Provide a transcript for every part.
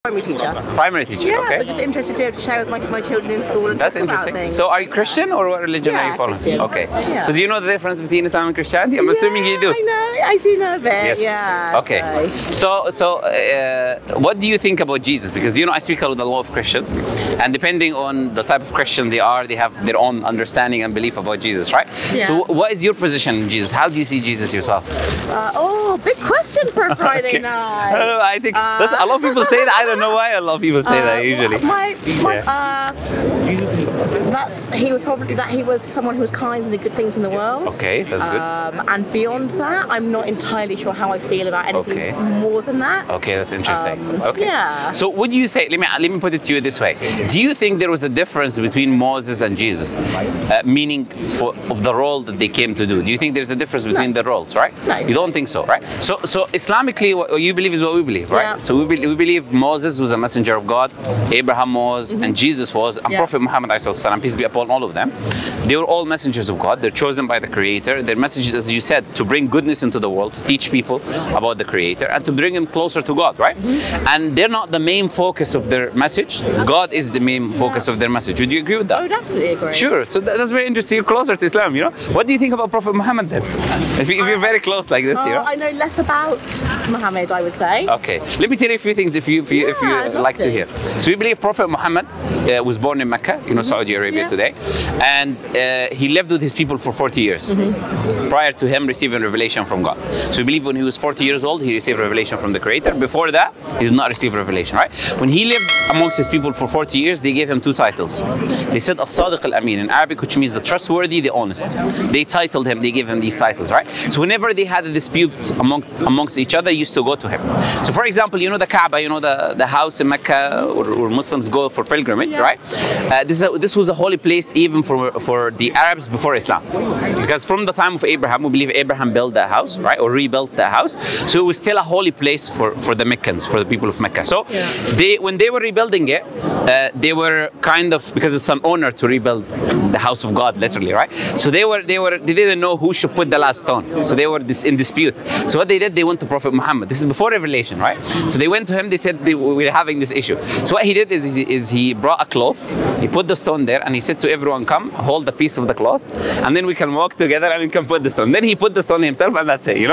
Primary teacher. Primary teacher, Yeah, okay. so just interested to be able to share with my children in school and That's talk about interesting. things. So are you Christian or what religion are you following? Christian. Okay. Yeah. So do you know the difference between Islam and Christianity? I'm assuming you do. I do know a bit, Yes. yeah. Okay. What do you think about Jesus? Because I speak with a lot of Christians, and depending on the type of Christian they are, they have their own understanding and belief about Jesus, right? Yeah. So what is your position in Jesus? How do you see Jesus yourself? Big question for a Friday Okay. night. I don't know, I think a lot of people say that. I don't know why a lot of people say that usually. He was someone who was kind and did good things in the world. Okay, that's good. And beyond that, I'm not entirely sure how I feel about anything more than that. Okay, that's interesting. Okay. Yeah. So would you say, let me put it to you this way. Do you think there was a difference between Moses and Jesus? Meaning of the role that they came to do. Do you think there's a difference between the roles, right? No. You don't think so, right? So Islamically, what you believe is what we believe, right? Yeah. So we believe Moses was a messenger of God, Abraham was, and Jesus was, and Prophet Muhammad, peace be upon all of them. They were all messengers of God. They're chosen by the Creator. Their message is, as you said, to bring goodness into the world, to teach people about the Creator, and to bring them closer to God, right? And they're not the main focus of their message. God is the main focus of their message. Would you agree with that? I would absolutely agree. Sure. So that's very interesting. You're closer to Islam, What do you think about Prophet Muhammad then? If you're very close like this, I know less about Muhammad, I would say. Okay. Let me tell you a few things if you like to hear. So we believe Prophet Muhammad was born in Mecca, Saudi Arabia today, and he lived with his people for 40 years prior to him receiving revelation from God. So we believe when he was 40 years old, he received revelation from the Creator. Before that, he did not receive revelation, right? When he lived amongst his people for 40 years, they gave him two titles. They said As-Sadiq Al-Amin in Arabic, which means the trustworthy, the honest. They titled him, they gave him these titles, right? So whenever they had a dispute amongst each other, they used to go to him. So for example, the Kaaba, the house in Mecca where Muslims go for pilgrimage, right? This was a holy place even for the Arabs before Islam. Because from the time of Abraham, we believe Abraham built that house, right? Or rebuilt that house. So it was still a holy place for the Meccans, for the people of Mecca. So when they were rebuilding it, they were kind of, because it's an honor to rebuild the house of God, literally, right? So they didn't know who should put the last stone. So they were in dispute. So what they did, they went to Prophet Muhammad. This is before revelation, right? So they went to him, they said we're having this issue. So what he did is he brought a cloth, he put the stone there, and he said to everyone, come, hold a piece of the cloth, and then we can walk together and we can put the stone. Then he put the stone himself, and that's it,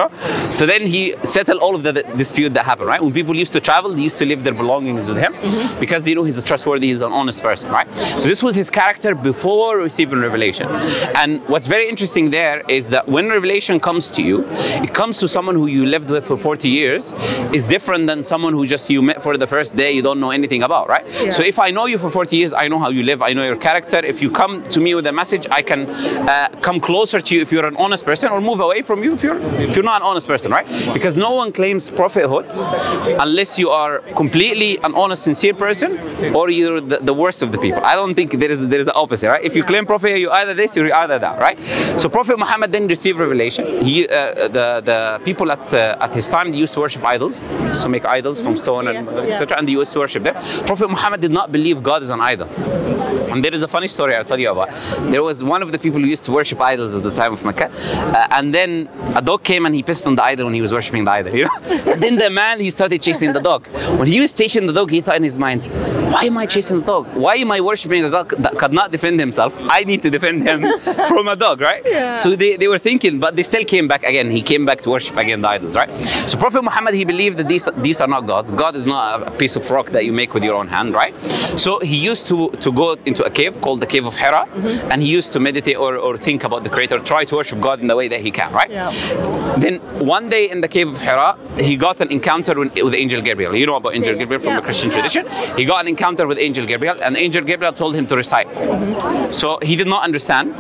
So then he settled all of the dispute that happened, right? When people used to travel, they used to leave their belongings with him because they know he's a trustworthy, he's an honest person, right? So this was his character before receiving revelation. And what's very interesting there is that when revelation comes to you, it comes to someone who you lived with for 40 years, is different than someone who just you met for the first day, you don't know anything about, right? Yeah. So if I know you for 40 years, I know how you live, I know your character. If you come to me with a message, I can come closer to you if you're an honest person, or move away from you if you're not an honest person, right? Because no one claims prophethood unless you are completely an honest, sincere person, or you're the worst of the people. I don't think there is the opposite, right? If you claim prophet, you're either this or you're either that, right? So Prophet Muhammad then received revelation. The people at his time, they used to worship idols, so make idols from stone and etc. And they used to worship them. Prophet Muhammad did not believe God is an idol. And there is a funny story I'll tell you about. There was one of the people who used to worship idols at the time of Mecca, and then a dog came and he pissed on the idol when he was worshiping the idol, And then the man, he started chasing the dog. When he was chasing the dog, he thought in his mind, why am I chasing the dog? Why am I worshiping a God that could not defend himself? I need to defend him from a dog, right? Yeah. So they were thinking, but they still came back again. He came back to worship again the idols, right? So Prophet Muhammad, he believed that these are not gods. God is not a piece of rock that you make with your own hand, right? So he used to go into a cave called the Cave of Hira, and he used to meditate or think about the Creator, try to worship God in the way that he can, right? Yeah. Then one day in the Cave of Hira, he got an encounter with Angel Gabriel. You know about Angel Gabriel from the Christian tradition. He got an encounter with Angel Gabriel, and Angel Gabriel told him to recite. So he did not understand.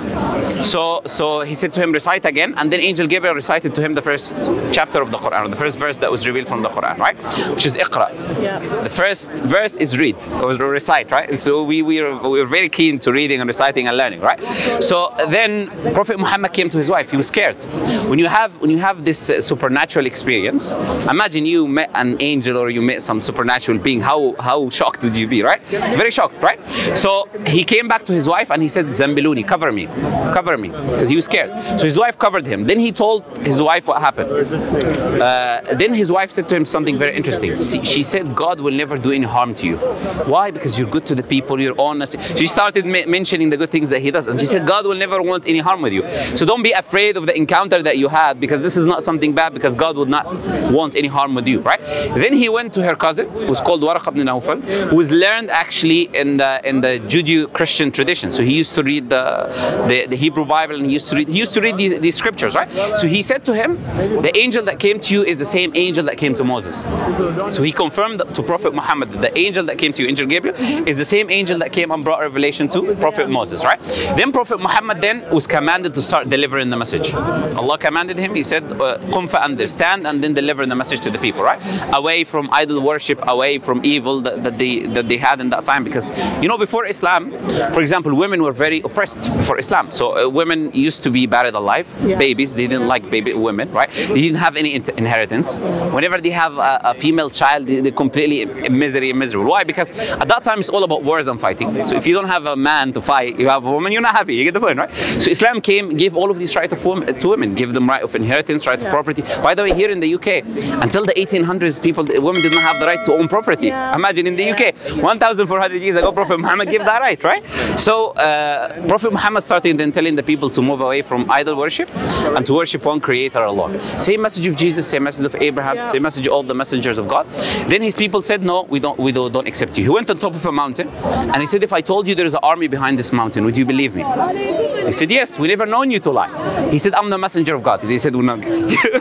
So he said to him, recite again, and then Angel Gabriel recited to him the first chapter of the Quran, or the first verse that was revealed from the Quran, right? Which is Iqra. Yeah. The first verse is read, or recite, right? So we were very keen to reading and reciting and learning, right? So then Prophet Muhammad came to his wife. He was scared. When you have this supernatural experience, imagine you met an angel or you met some supernatural being. How shocked would you be, right? Very shocked, right? So he came back to his wife and he said, Zambiluni, cover me cover me, because he was scared. So his wife covered him. Then he told his wife what happened. Then his wife said to him something very interesting. She said, God will never do any harm to you. Why? Because you're good to the people, you're honest. She started mentioning the good things that he does. And she said, God will never want any harm with you. So don't be afraid of the encounter that you had, because this is not something bad, because God would not want any harm with you, right? Then he went to her cousin, who was called Waraq ibn Nawfal, who was learned actually in the Judeo-Christian tradition. So he used to read the Hebrew Bible, and he used to read these scriptures, right? So he said to him, the angel that came to you is the same angel that came to Moses. So he confirmed to Prophet Muhammad that the angel that came to you, Angel Gabriel, is the same angel that came and brought revelation to Prophet Moses, right? Then Prophet Muhammad then was commanded to start delivering the message. Allah commanded him, he said, "Qum fa'andir," stand and then deliver the message to the people, right? Away from idol worship, away from evil that they had in that time. Because, you know, before Islam, for example, women were very oppressed before Islam. So women used to be buried alive, babies, they didn't like baby women, right? They didn't have any inheritance. Whenever they have a female child, they're completely in misery and miserable. Why? Because at that time it's all about wars and fighting. So if you don't have a man to fight, you have a woman, you're not happy. You get the point, right? So Islam came, gave all of these rights to women, give them right of inheritance, right of property. By the way, here in the UK, until the 1800s, women did not have the right to own property. Imagine in the UK, 1,400 years ago, Prophet Muhammad gave that right, right? So Prophet Muhammad started then telling the people to move away from idol worship and to worship one Creator, Allah. Same message of Jesus, same message of Abraham, same message of all the messengers of God. Then his people said, no, we don't accept you. He went on top of a mountain and he said, if I told you there is an army behind this mountain, would you believe me? He said, yes, we never known you to lie. He said, I'm the messenger of God. He said, we're not accept you.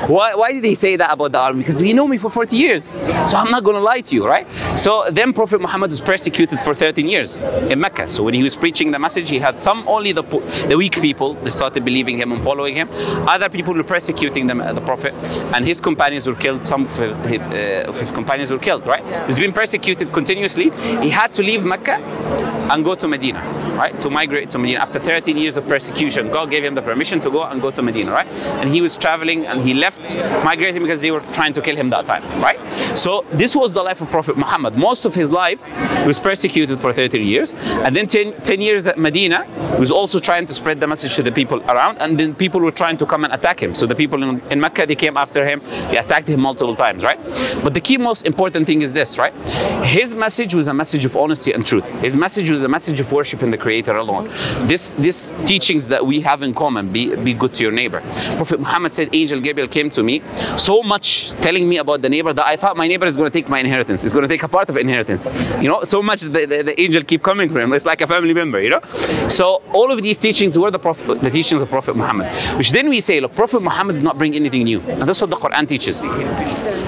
Why did he say that about the army? Because he knew me for 40 years. So I'm not going to lie to you, right? So then Prophet Muhammad was persecuted for 13 years in Mecca. So when he was preaching the message, he had only the weak people, they started believing him and following him. Other people were persecuting the Prophet, and his companions were killed. Some of his companions were killed, right? He's been persecuted continuously. He had to leave Mecca and go to Medina, right? To migrate to Medina. After 13 years of persecution, God gave him the permission to go and go to Medina, right? And he was traveling and he left migrating because they were trying to kill him that time, right? So this was the life of Prophet Muhammad. Most of his life, he was persecuted for 13 years. And then 10 years at Medina, he was also trying to spread the message to the people around. And then people were trying to come and attack him. So the people in Mecca, they came after him. They attacked him multiple times, right? But the key most important thing is this, right? His message was a message of honesty and truth. His message was a message of worshiping the Creator alone. This teachings that we have in common, be good to your neighbor. Prophet Muhammad said, Angel Gabriel came to me so much telling me about the neighbor that I thought my neighbor is going to take my inheritance. He's going to take a part of inheritance. You know, so much the angel keep coming for him. It's like a family member, you know. So all of these teachings were the teachings of Prophet Muhammad. Which then we say, look, Prophet Muhammad did not bring anything new. And that's what the Quran teaches.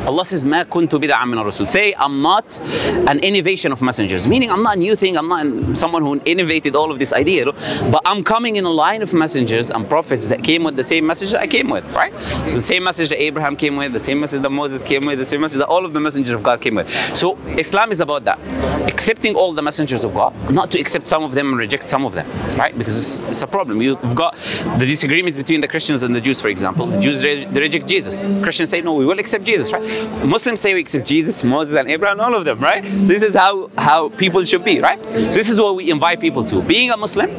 Allah says, Ma kuntu bid'an min ar-rusul. Say, I'm not an innovation of messengers. Meaning, I'm not a new thing. I'm not someone who innovated all of this idea. But I'm coming in a line of messengers and prophets that came with the same message that I came with, right? So the same message that Abraham came with, the same message that Moses came with, the same message that all of the messengers of God came with. So Islam is about that. Accepting all the messengers of God, not to accept some of them and reject some of them, right? Because it's a problem. You've got the disagreements between the Christians and the Jews, for example. The Jews, they reject Jesus. Christians say, no, we will accept Jesus, right? Muslims say we accept Jesus, Moses and Abraham, all of them, right? This is how people should be, right? So this is what we invite people to. Being a Muslim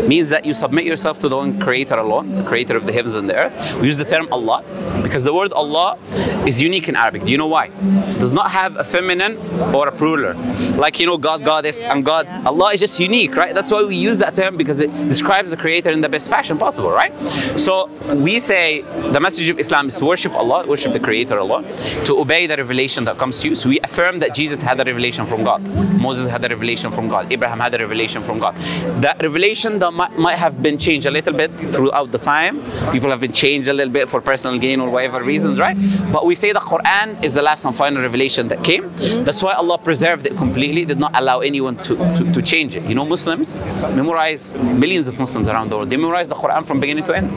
means that you submit yourself to the one Creator alone, the Creator of the heavens and the earth. We use the term Allah because the word Allah is unique in Arabic. Do you know why? It does not have a feminine or a plural. Like, you know, God, Goddess, and Gods. Allah is just unique, right? That's why we use that term, because it describes the Creator in the best fashion possible, right? So we say the message of Islam is to worship Allah, worship the Creator alone, to obey the revelation that comes to you. So we affirm that Jesus had a revelation from God. Moses had a revelation from God. Abraham had a revelation from God. That revelation that might have been changed a little bit throughout the time. People have been changed a little bit for personal gain or whatever reasons, right? But we say the Quran is the last and final revelation that came. That's why Allah preserved it completely, did not allow anyone to change it. You know, Muslims memorize, millions of Muslims around the world, they memorize the Quran from beginning to end.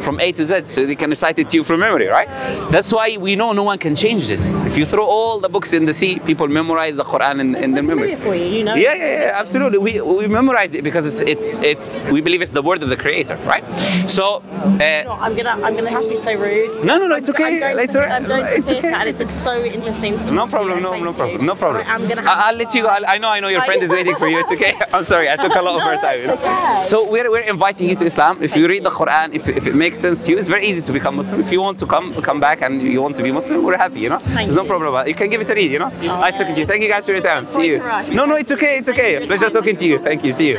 from A to Z, so they can recite it to you from memory, right? That's why we know no one can change this. If you throw all the books in the sea, people memorize the Quran in their memory. For you, you know? Yeah, absolutely. We memorize it because it's we believe it's the word of the Creator, right? So I'm gonna have to be so rude. No, it's okay. I'm going to theatre, and it's so interesting to No problem. I'm gonna I'll let you go. I know your friend is waiting for you. It's okay. I'm sorry, I took a lot of her time. Okay. So we're inviting you to Islam. If you read the Quran, if it makes sense to you, it's very easy to become Muslim. If you want to come back and you want to be Muslim, we're happy, you know? There's no problem about it. You can give it a read, you know? Nice talking to you. Thank you guys for your time. See you. No, it's okay. Pleasure talking to you. Thank you. See you.